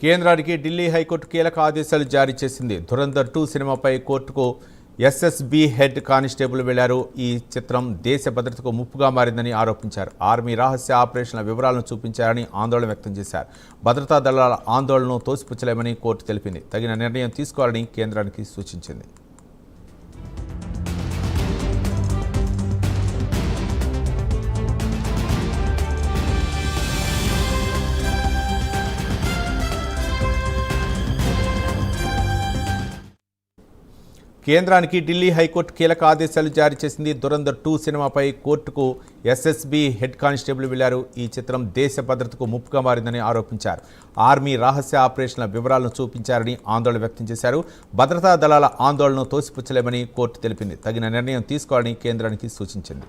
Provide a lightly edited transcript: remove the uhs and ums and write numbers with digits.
కేంద్రానికి ఢిల్లీ హైకోర్టు కీలక ఆదేశాలు జారీ చేసింది. ధురంధర్ 2 సినిమాపై కోర్టుకు ఎస్ఎస్బీ హెడ్ కానిస్టేబుల్ వెళ్లారు. ఈ చిత్రం దేశ భద్రతకు ముప్పుగా మారిందని ఆరోపించారు. ఆర్మీ రహస్య ఆపరేషన్ల వివరాలను చూపించారని ఆందోళన వ్యక్తం చేశారు. భద్రతా దళాల ఆందోళనను తోసిపుచ్చలేమని కోర్టు తెలిపింది. తగిన నిర్ణయం తీసుకోవాలని కేంద్రానికి సూచించింది. కేంద్రానికి ఢిల్లీ హైకోర్టు కీలక ఆదేశాలు జారీ చేసింది. ధురంధర్ 2 సినిమాపై కోర్టుకు ఎస్ఎస్బీ హెడ్ కానిస్టేబుల్ వెళ్లారు. ఈ చిత్రం దేశ భద్రతకు ముప్పుగా మారిందని ఆరోపించారు. ఆర్మీ రహస్య ఆపరేషన్ల వివరాలను చూపించారని ఆందోళన వ్యక్తం చేశారు. భద్రతా దళాల ఆందోళనను తోసిపుచ్చలేమని కోర్టు తెలిపింది. తగిన నిర్ణయం తీసుకోవాలని కేంద్రానికి సూచించింది.